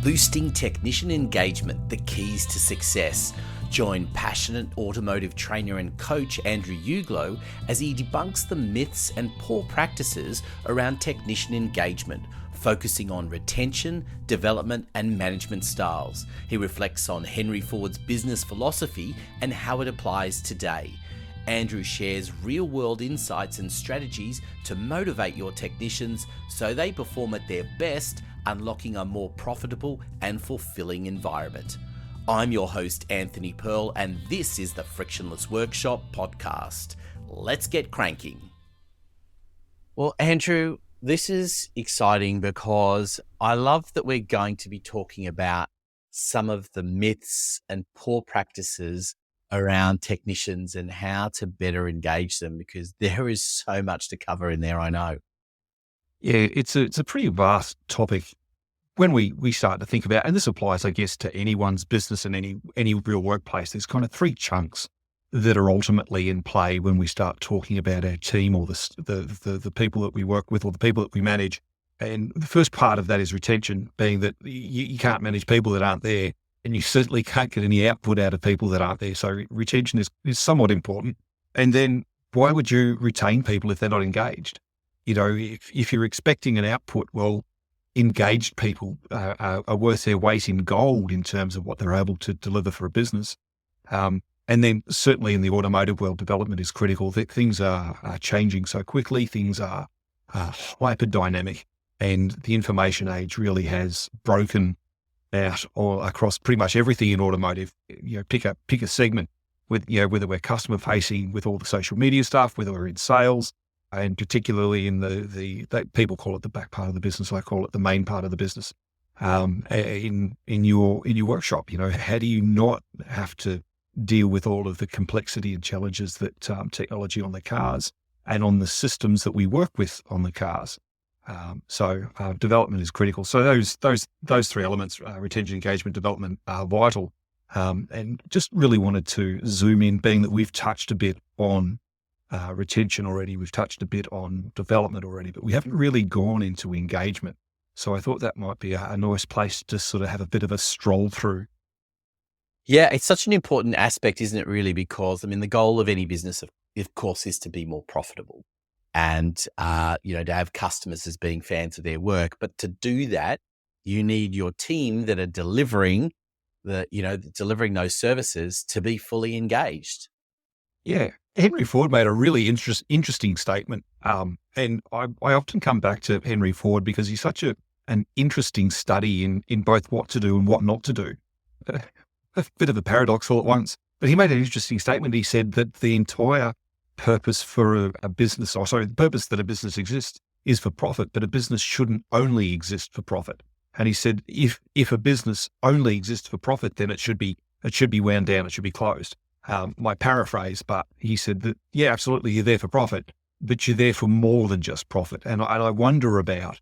Boosting technician engagement, the keys to success. Join passionate automotive trainer and coach Andrew Uglow as he debunks the myths and poor practices around technician engagement, focusing on retention, development, and management styles. He reflects on Henry Ford's business philosophy and how it applies today. Andrew shares real-world insights and strategies to motivate your technicians so they perform at their best, unlocking a more profitable and fulfilling environment. I'm your host, Anthony Pearl, and this is the Frictionless Workshop podcast. Let's get cranking. Well, Andrew, this is exciting because I love that we're going to be talking about some of the myths and poor practices around technicians and how to better engage them, because there is so much to cover in there, I know. Yeah, it's a pretty vast topic when we start to think about, and this applies, I guess, to anyone's business and any real workplace. There's kind of three chunks that are ultimately in play when we start talking about our team or the people that we work with or the people that we manage. And the first part of that is retention, being that you can't manage people that aren't there, and you certainly can't get any output out of people that aren't there. So retention is somewhat important. And then why would you retain people if they're not engaged? You know, if you're expecting an output, well, engaged people are worth their weight in gold in terms of what they're able to deliver for a business. And then certainly in the automotive world, development is critical. Things are changing so quickly. Things are hyper dynamic, and the information age really has broken out all across pretty much everything in automotive. You know, pick a segment with, you know, whether we're customer facing with all the social media stuff, whether we're in sales, and particularly in the people call it the back part of the business. I call it the main part of the business. In your workshop, you know, how do you not have to deal with all of the complexity and challenges that technology on the cars and on the systems that we work with on the cars? So development is critical. So those three elements, retention, engagement, development, are vital. And just really wanted to zoom in, being that we've touched a bit on retention already, we've touched a bit on development already, but we haven't really gone into engagement. So I thought that might be a nice place to sort of have a bit of a stroll through. Yeah, it's such an important aspect, isn't it, really? Because, I mean, the goal of any business, of course, is to be more profitable and, to have customers as being fans of their work. But to do that, you need your team that are delivering delivering those services to be fully engaged. Yeah. Henry Ford made a really interesting statement. And I often come back to Henry Ford because he's such an interesting study in both what to do and what not to do. A bit of a paradox all at once, but he made an interesting statement. He said that the entire purpose for a business, the purpose that a business exists is for profit, but a business shouldn't only exist for profit. And he said, if a business only exists for profit, then it should be wound down, it should be closed. My paraphrase, but he said that, yeah, absolutely, you're there for profit, but you're there for more than just profit. And I wonder about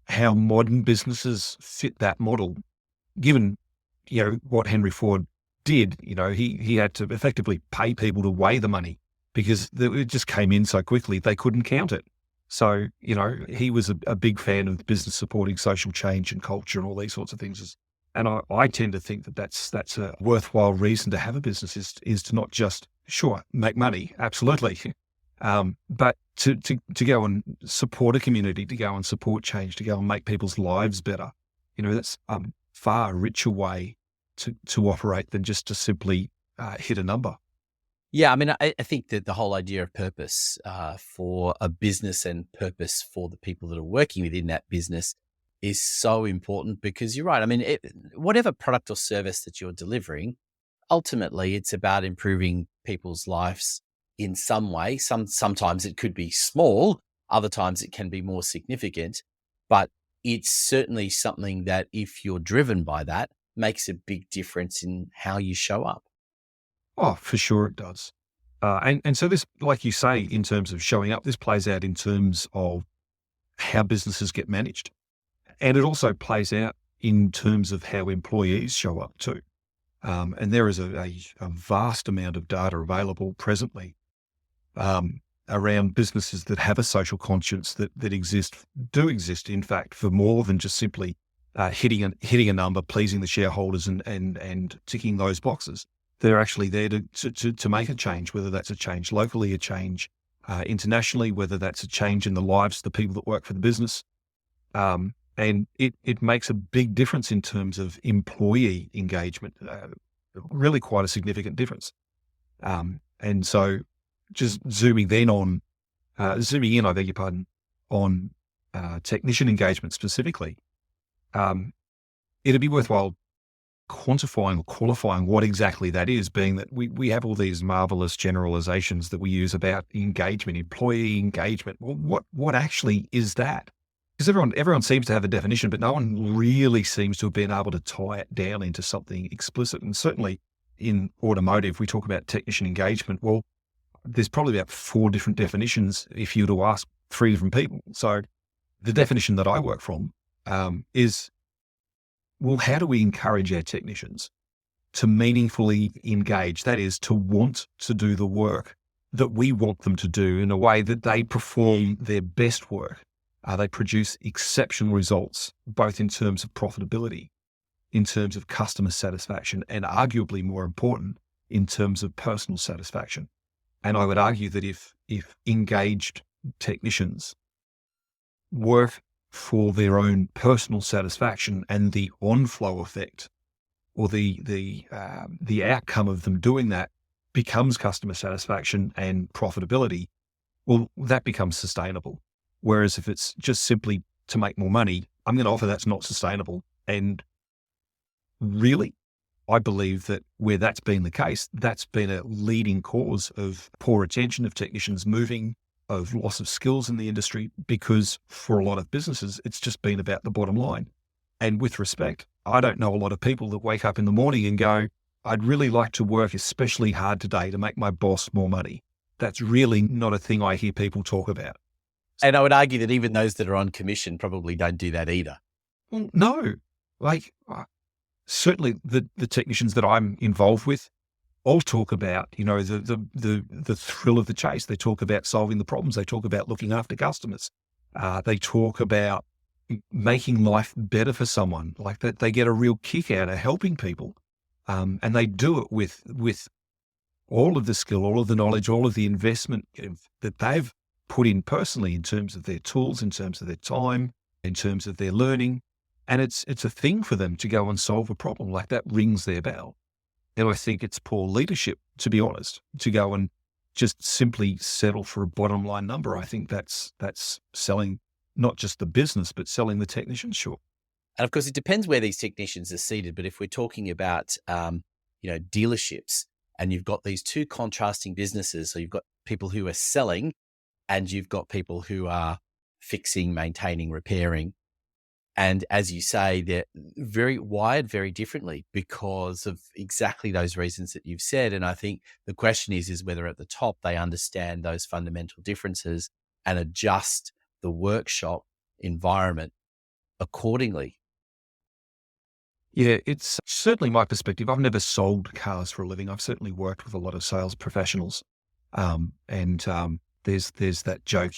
how modern businesses fit that model, given, you know, what Henry Ford did. You know, he had to effectively pay people to weigh the money because it just came in so quickly, they couldn't count it. So, you know, he was a big fan of business supporting social change and culture and all these sorts of things. And I tend to think that that's a worthwhile reason to have a business is to not just, sure, make money, absolutely, but to go and support a community, to go and support change, to go and make people's lives better. You know, that's a far richer way to operate than just to simply hit a number. Yeah, I mean, I think that the whole idea of purpose for a business and purpose for the people that are working within that business is so important, because you're right. I mean, whatever product or service that you're delivering, ultimately it's about improving people's lives in some way. Sometimes it could be small, other times it can be more significant, but it's certainly something that, if you're driven by that, makes a big difference in how you show up. Oh, for sure it does. And so this, like you say, in terms of showing up, this plays out in terms of how businesses get managed. And it also plays out in terms of how employees show up too. And there is a vast amount of data available presently around businesses that have a social conscience that do exist, in fact, for more than just simply hitting a number, pleasing the shareholders, and ticking those boxes. They're actually there to make a change, whether that's a change locally, a change internationally, whether that's a change in the lives of the people that work for the business. And it makes a big difference in terms of employee engagement, really quite a significant difference. And so just zooming in, I beg your pardon, on technician engagement specifically, it'd be worthwhile quantifying or qualifying what exactly that is, being that we have all these marvelous generalizations that we use about engagement, employee engagement. Well, what actually is that? Because everyone seems to have a definition, but no one really seems to have been able to tie it down into something explicit. And certainly in automotive, we talk about technician engagement. Well, there's probably about 4 different definitions if you were to ask 3 different people. So the definition that I work from is, well, how do we encourage our technicians to meaningfully engage? That is, to want to do the work that we want them to do in a way that they perform their best work. They produce exceptional results, both in terms of profitability, in terms of customer satisfaction, and arguably more important, in terms of personal satisfaction. And I would argue that if engaged technicians work for their own personal satisfaction and the on-flow effect, or the outcome of them doing that becomes customer satisfaction and profitability, well, that becomes sustainable. Whereas if it's just simply to make more money, I'm going to offer that's not sustainable. And really, I believe that where that's been the case, that's been a leading cause of poor retention of technicians moving, of loss of skills in the industry, because for a lot of businesses, it's just been about the bottom line. And with respect, I don't know a lot of people that wake up in the morning and go, I'd really like to work especially hard today to make my boss more money. That's really not a thing I hear people talk about. And I would argue that even those that are on commission probably don't do that either. Well, no, certainly the technicians that I'm involved with all talk about, the thrill of the chase. They talk about solving the problems. They talk about looking after customers. They talk about making life better for someone. Like that, they get a real kick out of helping people, and they do it with all of the skill, all of the knowledge, all of the investment that they've put in personally, in terms of their tools, in terms of their time, in terms of their learning. And it's a thing for them to go and solve a problem. Like that rings their bell. And I think it's poor leadership, to be honest, to go and just simply settle for a bottom line number. I think that's selling not just the business, but selling the technician short. And of course, it depends where these technicians are seated. But if we're talking about, dealerships, and you've got these 2 contrasting businesses, so you've got people who are selling, and you've got people who are fixing, maintaining, repairing. And as you say, they're very wired very differently because of exactly those reasons that you've said. And I think the question is whether at the top they understand those fundamental differences and adjust the workshop environment accordingly. Yeah, it's certainly my perspective. I've never sold cars for a living. I've certainly worked with a lot of sales professionals. There's that joke,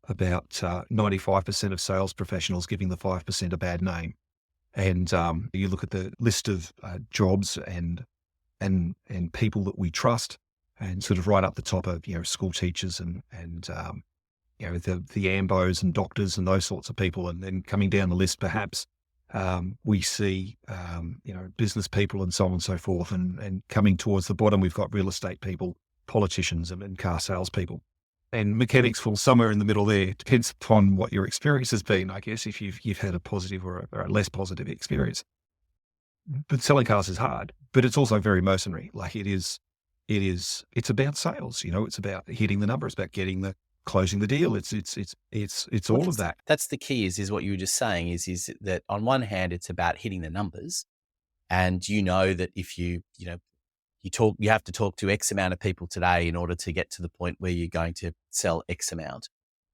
about 95% of sales professionals giving the 5% a bad name. And you look at the list of jobs and people that we trust, and sort of right up the top of school teachers and the AMBOs and doctors and those sorts of people, and then coming down the list, perhaps we see business people and so on and so forth, and coming towards the bottom, we've got real estate people, politicians, and car salespeople. And mechanics fall somewhere in the middle there. It depends upon what your experience has been, I guess, if you've had a positive or a less positive experience. But selling cars is hard, but it's also very mercenary. Like it's about sales, it's about hitting the number, it's about closing the deal. It's all of that. That's the key is what you were just saying is that on one hand, it's about hitting the numbers, and that if you have to talk to X amount of people today in order to get to the point where you're going to sell X amount.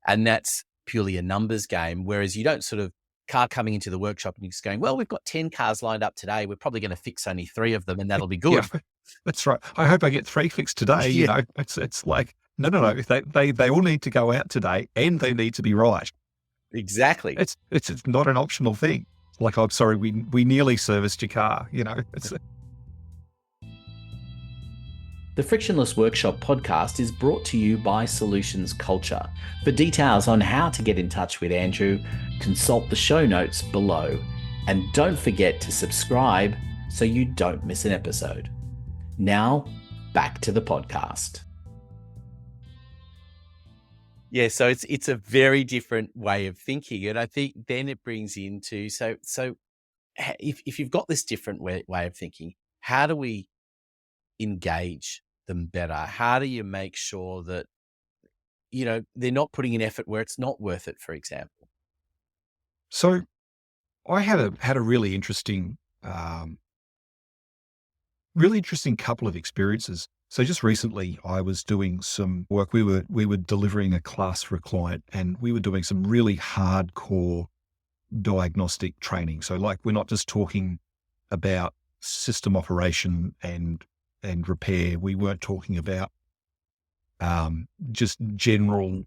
And that's purely a numbers game. Whereas you don't sort of car coming into the workshop and you're just going, well, we've got 10 cars lined up today. We're probably going to fix only 3 of them and that'll be good. Yeah, that's right. I hope I get 3 fixed today. Yeah. It's like, no. They all need to go out today and they need to be right. Exactly. It's not an optional thing. Like, I'm sorry, we nearly serviced your car, you know. The Frictionless Workshop podcast is brought to you by Solutions Culture. For details on how to get in touch with Andrew, consult the show notes below. And don't forget to subscribe so you don't miss an episode. Now, back to the podcast. Yeah, so it's a very different way of thinking. And I think then it brings into, so if you've got this different way of thinking, how do we engage them better? How do you make sure that, you know, they're not putting in effort where it's not worth it, for example? So I had a really interesting couple of experiences. So just recently I was doing some work. We were delivering a class for a client, and we were doing some really hardcore diagnostic training. So like, we're not just talking about system operation and repair. We weren't talking about just general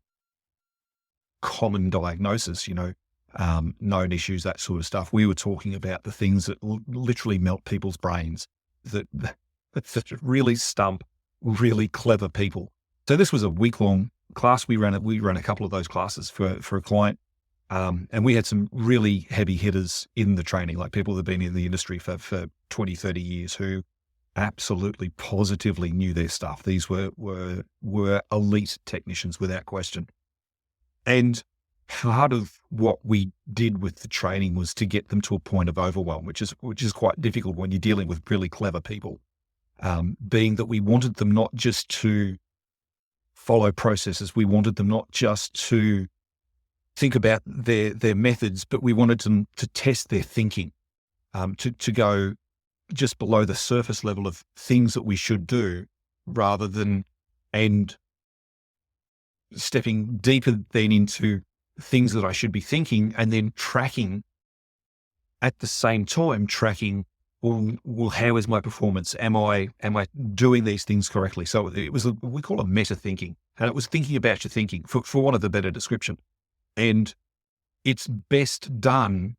common diagnosis, you know, known issues, that sort of stuff. We were talking about the things that literally melt people's brains, that really stump really clever people. So this was a week-long class. We ran a couple of those classes for a client. And we had some really heavy hitters in the training, like people that have been in the industry for 20, 30 years who absolutely positively knew their stuff. These were elite technicians without question. And part of what we did with the training was to get them to a point of overwhelm, which is quite difficult when you're dealing with really clever people. Being that we wanted them not just to follow processes, we wanted them not just to think about their methods, but we wanted them to test their thinking, to go just below the surface level of things that we should do, rather than, and stepping deeper then into things that I should be thinking, and then tracking at the same time, well, how is my performance? Am I doing these things correctly? So it was, we call it meta thinking, and it was thinking about your thinking, for want of a better description. And it's best done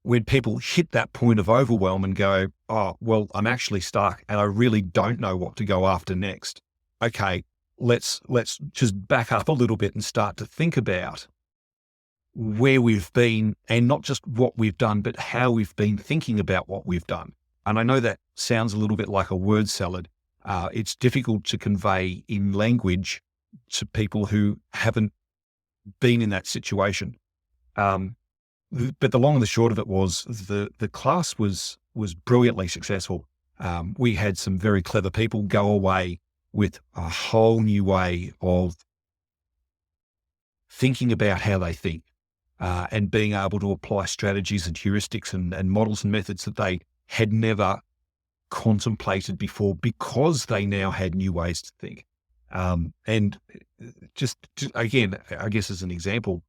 when people hit that point of overwhelm and go, oh, well, I'm actually stuck and I really don't know what to go after next. Okay, let's just back up a little bit and start to think about where we've been, and not just what we've done, but how we've been thinking about what we've done. And I know that sounds a little bit like a word salad. It's difficult to convey in language to people who haven't been in that situation. But the long and the short of it was the class was brilliantly successful. We had some very clever people go away with a whole new way of thinking about how they think, and being able to apply strategies and heuristics and models and methods that they had never contemplated before, because they now had new ways to think. And just again, I guess as an example,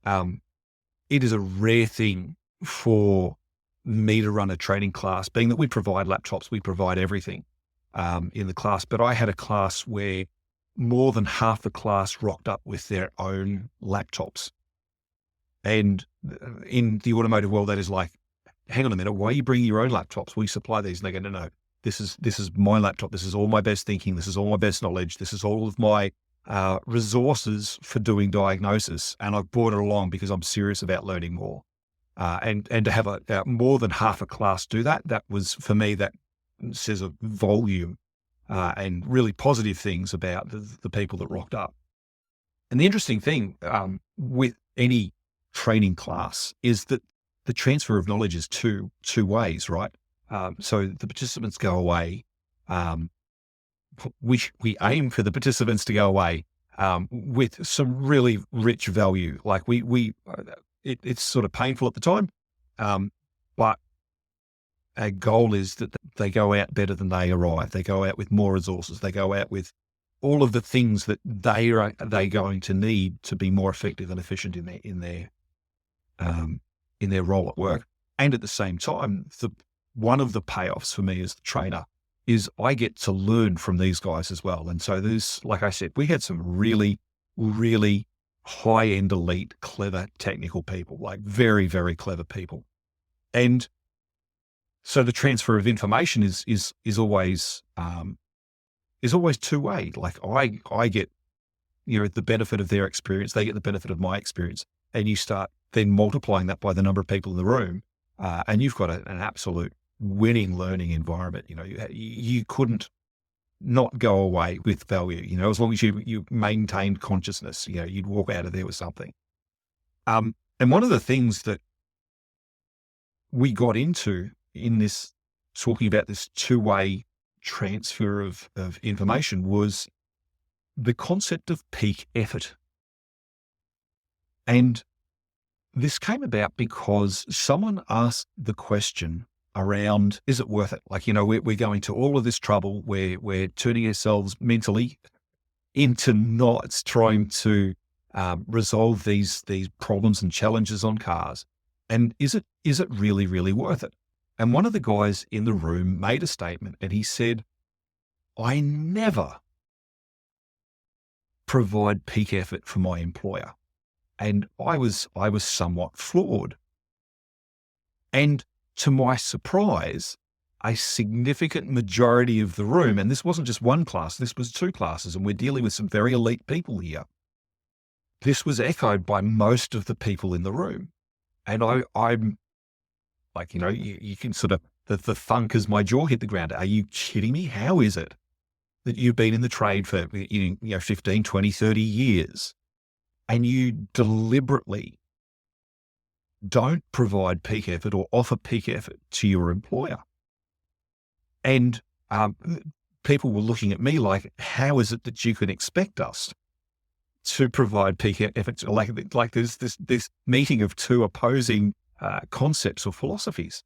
it is a rare thing for me to run a training class, being that we provide laptops, we provide everything in the class. But I had a class where more than half the class rocked up with their own laptops. And in the automotive world, that is like, hang on a minute, why are you bringing your own laptops? We supply these. And they go, no, this is my laptop. This is all my best thinking. This is all my best knowledge. This is all of my resources for doing diagnosis. And I've brought it along because I'm serious about learning more. And to have more than half a class do that was, for me, that says a volume, and really positive things about the people that rocked up. And the interesting thing with any training class is that the transfer of knowledge is two ways, right? So the participants go away. We aim for the participants to go away with some really rich value. Like it's sort of painful at the time, but our goal is that they go out better than they arrive. They go out with more resources. They go out with all of the things that they're going to need to be more effective and efficient in their role at work. And at the same time, one of the payoffs for me as the trainer is I get to learn from these guys as well. And so there's, like I said, we had some really, really high-end elite, clever technical people, like very, very clever people. And so the transfer of information is always two-way. Like I get, the benefit of their experience, they get the benefit of my experience, and you start then multiplying that by the number of people in the room, and you've got an absolute winning learning environment. You couldn't not go away with value. As long as you maintained consciousness, you'd walk out of there with something. And one of the things that we got into in this, talking about this two-way transfer of information, was the concept of peak effort. And this came about because someone asked the question around, is it worth it? Like, we're going to all of this trouble, we're turning ourselves mentally into knots trying to resolve these problems and challenges on cars. And is it really, really worth it? And one of the guys in the room made a statement, and he said, I never provide peak effort for my employer. And I was somewhat floored. And to my surprise, a significant majority of the room, and this wasn't just one class, this was two classes, and we're dealing with some very elite people here. This was echoed by most of the people in the room. And I'm like, you can sort of, the thunk as my jaw hit the ground. Are you kidding me? How is it that you've been in the trade for 15, 20, 30 years, and you deliberately don't provide peak effort or offer peak effort to your employer? And people were looking at me like, how is it that you can expect us to provide peak effort? Like there's this meeting of two opposing concepts or philosophies.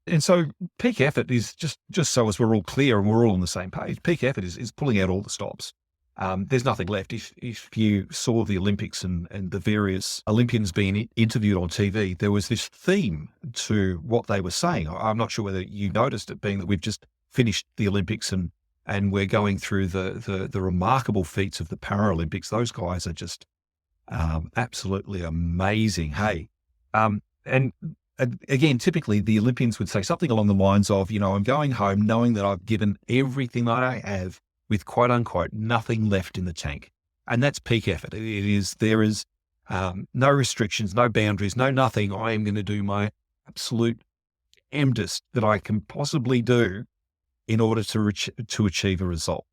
And so peak effort is just so as we're all clear and we're all on the same page, peak effort is pulling out all the stops. There's nothing left. If you saw the Olympics and the various Olympians being interviewed on TV, there was this theme to what they were saying. I'm not sure whether you noticed it, being that we've just finished the Olympics and we're going through the remarkable feats of the Paralympics. Those guys are just absolutely amazing. Hey, and again, typically the Olympians would say something along the lines of, I'm going home knowing that I've given everything that I have, with quote unquote nothing left in the tank. And that's peak effort. There is no restrictions, no boundaries, no nothing. I am going to do my absolute damnedest that I can possibly do in order to achieve a result.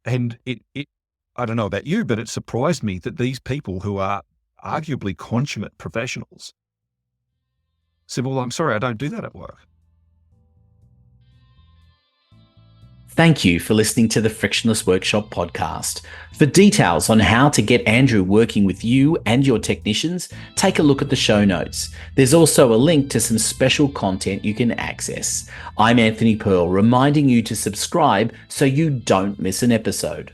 And I don't know about you, but it surprised me that these people who are arguably consummate professionals said, well, I'm sorry, I don't do that at work. Thank you for listening to the Frictionless Workshop podcast. For details on how to get Andrew working with you and your technicians, take a look at the show notes. There's also a link to some special content you can access. I'm Anthony Pearl, reminding you to subscribe so you don't miss an episode.